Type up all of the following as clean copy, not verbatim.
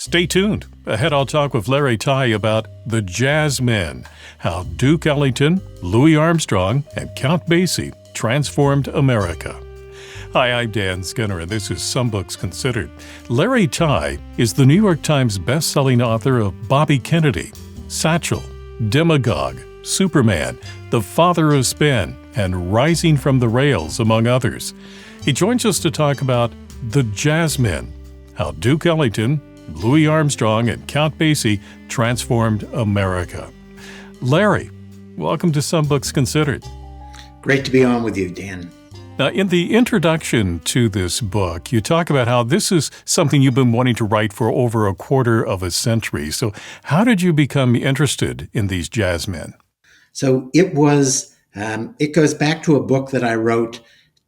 Stay tuned. Ahead, I'll talk with Larry Tye about the Jazzmen, how Duke Ellington, Louis Armstrong, and Count Basie transformed America. Hi, I'm Dan Skinner, and this is Some Books Considered. Larry Tye is the New York Times best-selling author of Bobby Kennedy, Satchel, Demagogue, Superman, The Father of Spin, and Rising from the Rails, among others. He joins us to talk about the Jazzmen, how Duke Ellington, Louis Armstrong, and Count Basie transformed America. Larry, welcome to Some Books Considered. Great to be on with you, Dan. Now, in the introduction to this book, you talk about how this is something you've been wanting to write for over a quarter of a century. So how did you become interested in these jazzmen? So it goes back to a book that I wrote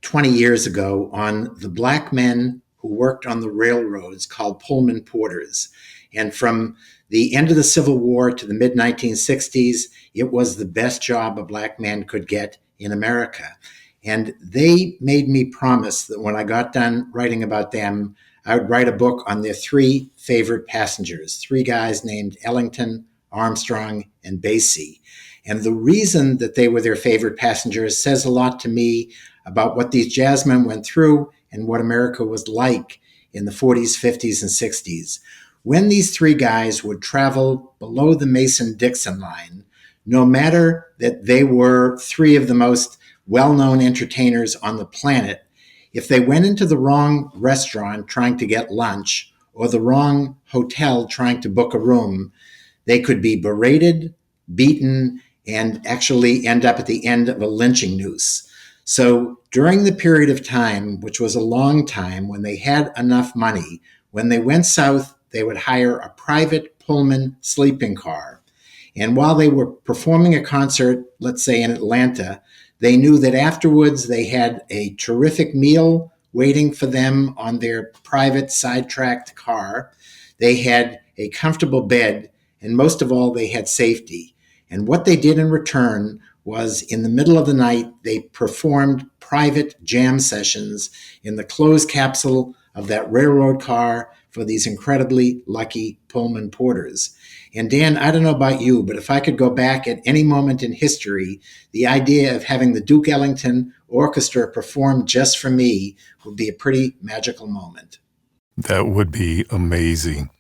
20 years ago on the black men who worked on the railroads called Pullman Porters. And from the end of the Civil War to the mid-1960s, it was the best job a black man could get in America. And they made me promise that when I got done writing about them, I would write a book on their three favorite passengers, three guys named Ellington, Armstrong, and Basie. And the reason that they were their favorite passengers says a lot to me about what these jazzmen went through and what America was like in the 40s, 50s, and 60s. When these three guys would travel below the Mason-Dixon line, no matter that they were three of the most well-known entertainers on the planet, if they went into the wrong restaurant trying to get lunch or the wrong hotel trying to book a room, they could be berated, beaten, and actually end up at the end of a lynching noose. So during the period of time, which was a long time, when they had enough money, when they went south, they would hire a private Pullman sleeping car. And while they were performing a concert, let's say in Atlanta, they knew that afterwards they had a terrific meal waiting for them on their private sidetracked car. They had a comfortable bed, and most of all, they had safety. And what they did in return was in the middle of the night, they performed private jam sessions in the closed capsule of that railroad car for these incredibly lucky Pullman porters. And Dan, I don't know about you, but if I could go back at any moment in history, the idea of having the Duke Ellington Orchestra perform just for me would be a pretty magical moment. That would be amazing.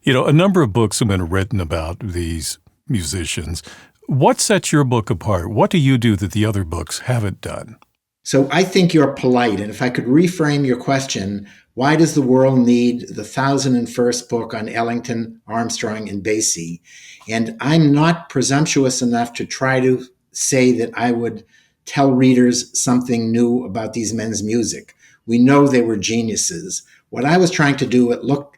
You know, a number of books have been written about these musicians. What sets your book apart? What do you do that the other books haven't done? So I think you're polite. And if I could reframe your question, why does the world need the 1001st book on Ellington, Armstrong, and Basie? And I'm not presumptuous enough to try to say that I would tell readers something new about these men's music. We know they were geniuses. What I was trying to do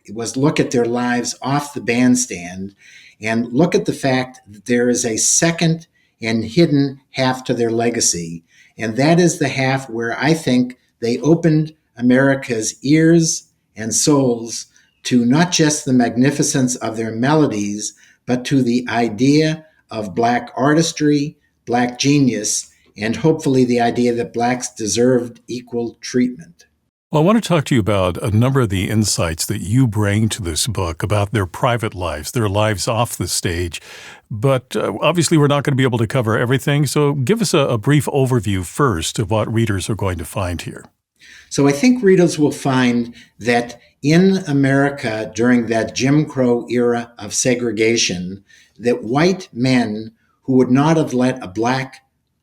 was look at their lives off the bandstand and look at the fact that there is a second and hidden half to their legacy. And that is the half where I think they opened America's ears and souls to not just the magnificence of their melodies, but to the idea of Black artistry, Black genius, and hopefully the idea that Blacks deserved equal treatment. Well, I want to talk to you about a number of the insights that you bring to this book about their private lives, their lives off the stage. But obviously, we're not going to be able to cover everything. So give us a brief overview first of what readers are going to find here. So I think readers will find that in America during that Jim Crow era of segregation, that white men who would not have let a Black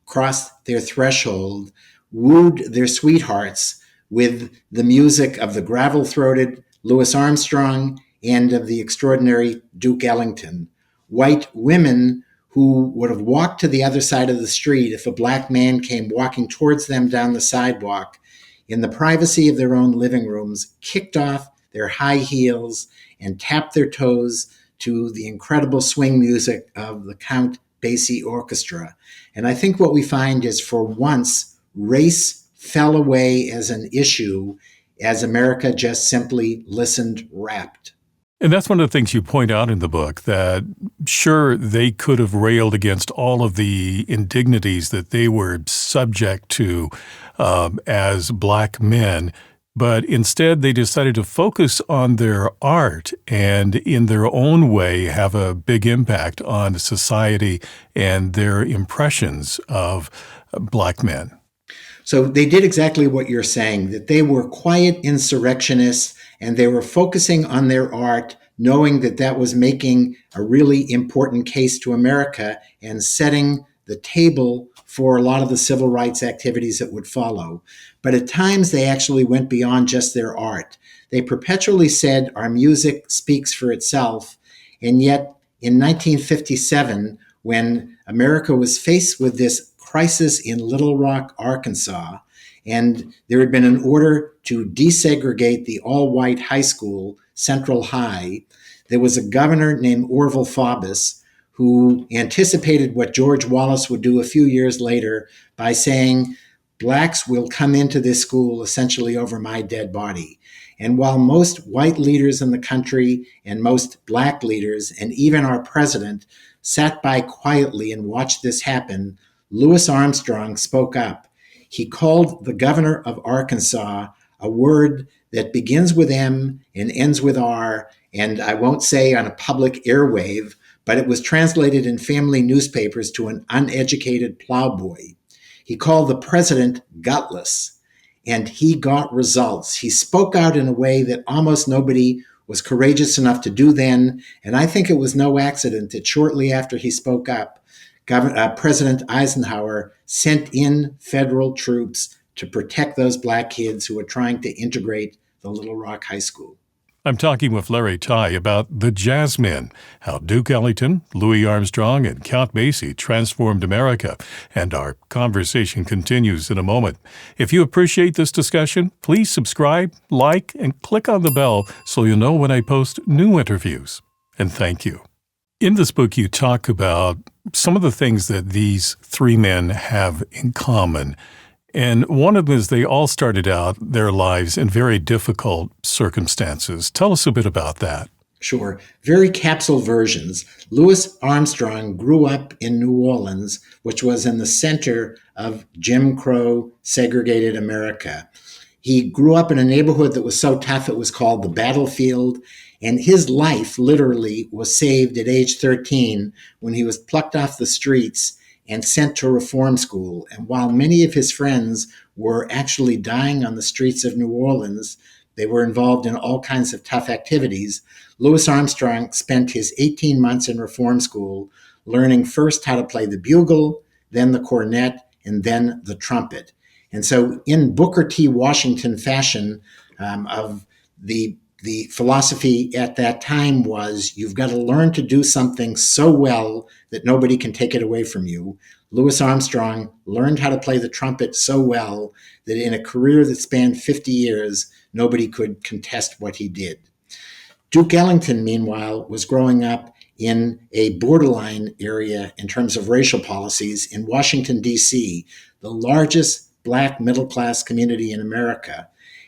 cross their threshold wooed their sweethearts with the music of the gravel-throated Louis Armstrong and of the extraordinary Duke Ellington. White women who would have walked to the other side of the street if a Black man came walking towards them down the sidewalk, in the privacy of their own living rooms, kicked off their high heels and tapped their toes to the incredible swing music of the Count Basie Orchestra. And I think what we find is, for once, race fell away as an issue as America just simply listened rapt. And that's one of the things you point out in the book, that sure, they could have railed against all of the indignities that they were subject to as Black men, but instead they decided to focus on their art and in their own way have a big impact on society and their impressions of Black men. So they did exactly what you're saying, that they were quiet insurrectionists and they were focusing on their art, knowing that that was making a really important case to America and setting the table for a lot of the civil rights activities that would follow. But at times they actually went beyond just their art. They perpetually said our music speaks for itself. And yet in 1957, when America was faced with this crisis in Little Rock, Arkansas, and there had been an order to desegregate the all-white high school, Central High, there was a governor named Orville Faubus who anticipated what George Wallace would do a few years later by saying, blacks will come into this school essentially over my dead body. And while most white leaders in the country and most black leaders and even our president sat by quietly and watched this happen, Louis Armstrong spoke up. He called the governor of Arkansas a word that begins with M and ends with R, and I won't say on a public airwave, but it was translated in family newspapers to an uneducated plowboy. He called the president gutless, and he got results. He spoke out in a way that almost nobody was courageous enough to do then, and I think it was no accident that shortly after he spoke up, President Eisenhower sent in federal troops to protect those black kids who were trying to integrate the Little Rock High School. I'm talking with Larry Tye about the Jazzmen, how Duke Ellington, Louis Armstrong, and Count Basie transformed America. And our conversation continues in a moment. If you appreciate this discussion, please subscribe, like, and click on the bell so you'll know when I post new interviews. And thank you. In this book, you talk about some of the things that these three men have in common. And one of them is they all started out their lives in very difficult circumstances. Tell us a bit about that. Sure. Very capsule versions. Louis Armstrong grew up in New Orleans, which was in the center of Jim Crow segregated America. He grew up in a neighborhood that was so tough it was called the battlefield. And his life literally was saved at age 13 when he was plucked off the streets and sent to reform school. And while many of his friends were actually dying on the streets of New Orleans, they were involved in all kinds of tough activities. Louis Armstrong spent his 18 months in reform school learning first how to play the bugle, then the cornet, and then the trumpet. And so in Booker T. Washington fashion of the philosophy at that time was you've got to learn to do something so well that nobody can take it away from you. Louis Armstrong learned how to play the trumpet so well that in a career that spanned 50 years, nobody could contest what he did. Duke Ellington, meanwhile, was growing up in a borderline area in terms of racial policies in Washington, D.C., the largest Black middle-class community in America.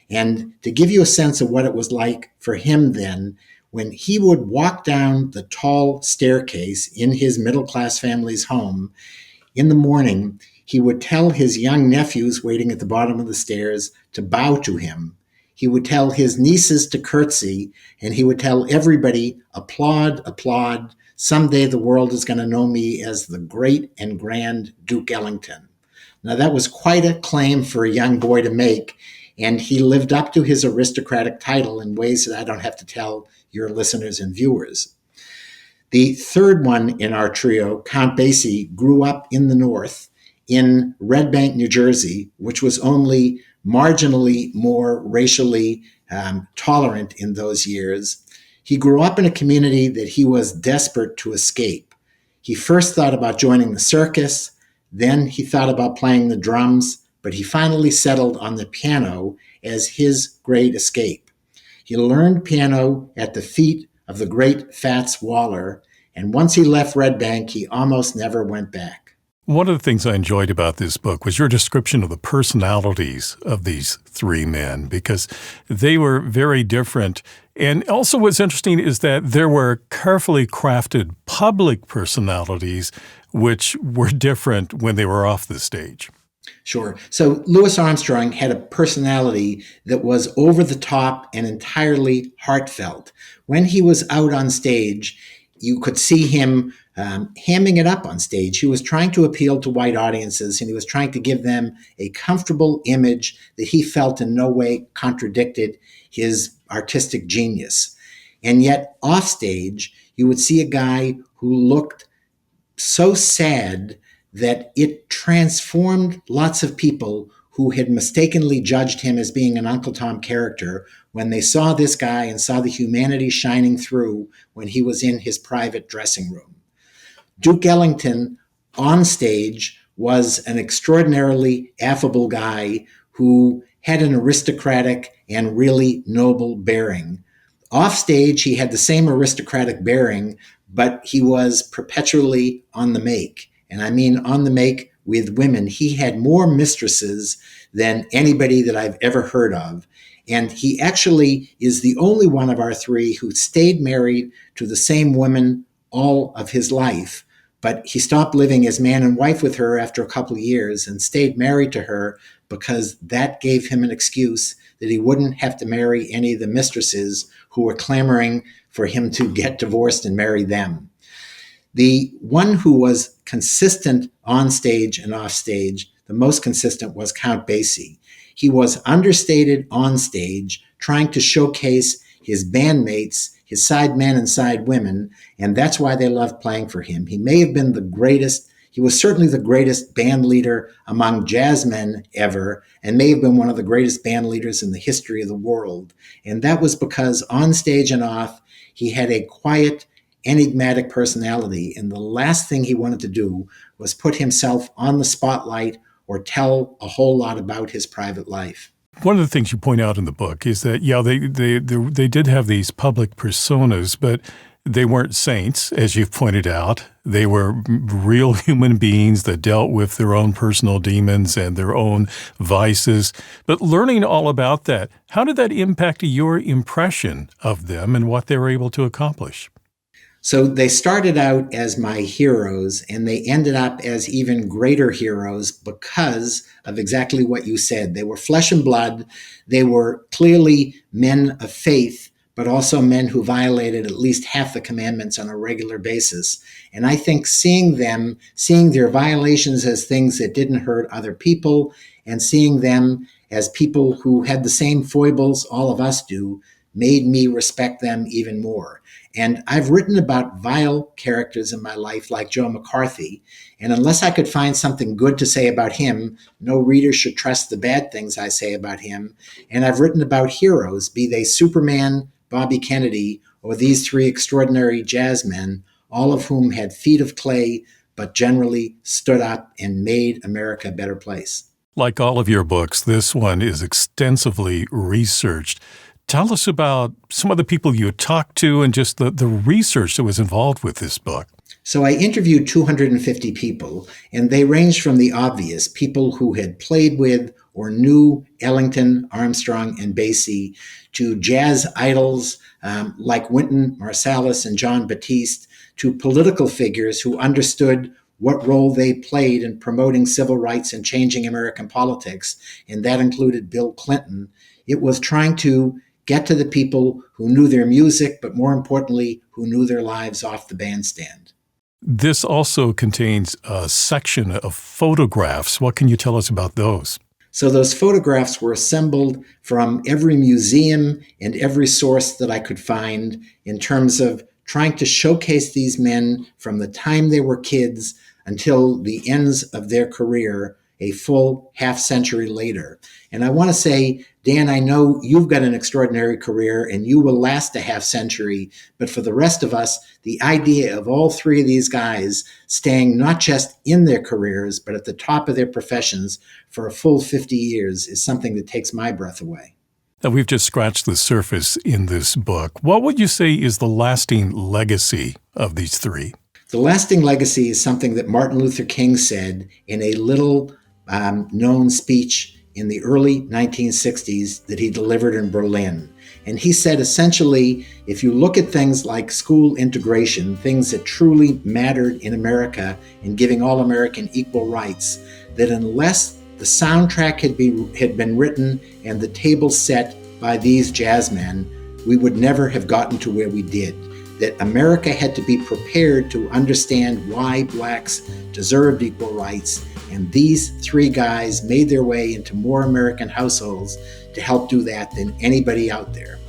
And to give you a sense of what it was like for him then, when he would walk down the tall staircase in his middle-class family's home in the morning, he would tell his young nephews waiting at the bottom of the stairs to bow to him. He would tell his nieces to curtsy, and he would tell everybody, applaud, applaud. Someday the world is going to know me as the great and grand Duke Ellington. Now that was quite a claim for a young boy to make, and he lived up to his aristocratic title in ways that I don't have to tell your listeners and viewers. The third one in our trio, Count Basie, grew up in the North, in Red Bank, New Jersey, which was only marginally more racially tolerant in those years. He grew up in a community that he was desperate to escape. He first thought about joining the circus, then he thought about playing the drums, but he finally settled on the piano as his great escape. He learned piano at the feet of the great Fats Waller, and once he left Red Bank, he almost never went back. One of the things I enjoyed about this book was your description of the personalities of these three men, because they were very different. And also what's interesting is that there were carefully crafted public personalities which were different when they were off the stage. Sure. So Louis Armstrong had a personality that was over the top and entirely heartfelt. When he was out on stage, you could see him hamming it up on stage. He was trying to appeal to white audiences, and he was trying to give them a comfortable image that he felt in no way contradicted his artistic genius. And yet, off stage, you would see a guy who looked so sad that it transformed lots of people who had mistakenly judged him as being an Uncle Tom character when they saw this guy and saw the humanity shining through when he was in his private dressing room. Duke Ellington on stage was an extraordinarily affable guy who had an aristocratic and really noble bearing. Off stage, he had the same aristocratic bearing, but he was perpetually on the make. And I mean on the make with women. He had more mistresses than anybody that I've ever heard of. And he actually is the only one of our three who stayed married to the same woman all of his life. But he stopped living as man and wife with her after a couple of years and stayed married to her because that gave him an excuse that he wouldn't have to marry any of the mistresses who were clamoring for him to get divorced and marry them. The one who was consistent on stage and off stage, the most consistent, was Count Basie. He was understated on stage, trying to showcase his bandmates, his side men and side women, and that's why they loved playing for him. He may have been the greatest, he was certainly the greatest band leader among jazzmen ever, and may have been one of the greatest band leaders in the history of the world. And that was because on stage and off, he had a quiet, enigmatic personality, and the last thing he wanted to do was put himself on the spotlight or tell a whole lot about his private life. One of the things you point out in the book is that, they did have these public personas, but they weren't saints, as you've pointed out. They were real human beings that dealt with their own personal demons and their own vices. But learning all about that, how did that impact your impression of them and what they were able to accomplish? So they started out as my heroes, and they ended up as even greater heroes because of exactly what you said. They were flesh and blood. They were clearly men of faith, but also men who violated at least half the commandments on a regular basis. And I think seeing their violations as things that didn't hurt other people, and seeing them as people who had the same foibles all of us do, made me respect them even more. And I've written about vile characters in my life like Joe McCarthy, and unless I could find something good to say about him, no reader should trust the bad things I say about him. And I've written about heroes, be they Superman, Bobby Kennedy, or these three extraordinary jazzmen, all of whom had feet of clay, but generally stood up and made America a better place. Like all of your books, this one is extensively researched. Tell us about some of the people you talked to and just the research that was involved with this book. So I interviewed 250 people, and they ranged from the obvious, people who had played with or knew Ellington, Armstrong, and Basie, to jazz idols like Wynton Marsalis and John Batiste, to political figures who understood what role they played in promoting civil rights and changing American politics, and that included Bill Clinton. It was trying to get to the people who knew their music, but more importantly, who knew their lives off the bandstand. This also contains a section of photographs. What can you tell us about those? So those photographs were assembled from every museum and every source that I could find in terms of trying to showcase these men from the time they were kids until the ends of their career, a full half century later. And I want to say, Dan, I know you've got an extraordinary career and you will last a half century, but for the rest of us, the idea of all three of these guys staying not just in their careers, but at the top of their professions for a full 50 years is something that takes my breath away. Now, we've just scratched the surface in this book. What would you say is the lasting legacy of these three? The lasting legacy is something that Martin Luther King said in a little known speech in the early 1960s that he delivered in Berlin. And he said, essentially, if you look at things like school integration, things that truly mattered in America in giving all American equal rights, that unless the the soundtrack had been written and the table set by these jazzmen, we would never have gotten to where we did. That America had to be prepared to understand why blacks deserved equal rights, and these three guys made their way into more American households to help do that than anybody out there.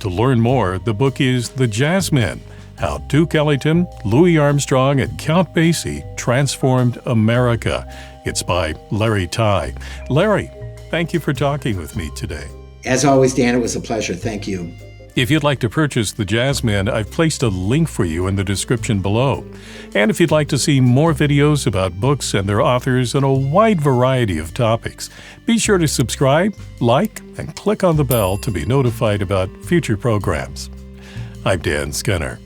To learn more, the book is The Jazzmen: How Duke Ellington, Louis Armstrong, and Count Basie Transformed America. It's by Larry Tye. Larry, thank you for talking with me today. As always, Dan, it was a pleasure. Thank you. If you'd like to purchase The Jazzmen, I've placed a link for you in the description below. And if you'd like to see more videos about books and their authors and a wide variety of topics, be sure to subscribe, like, and click on the bell to be notified about future programs. I'm Dan Skinner.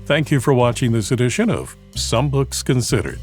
Thank you for watching this edition of Some Books Considered.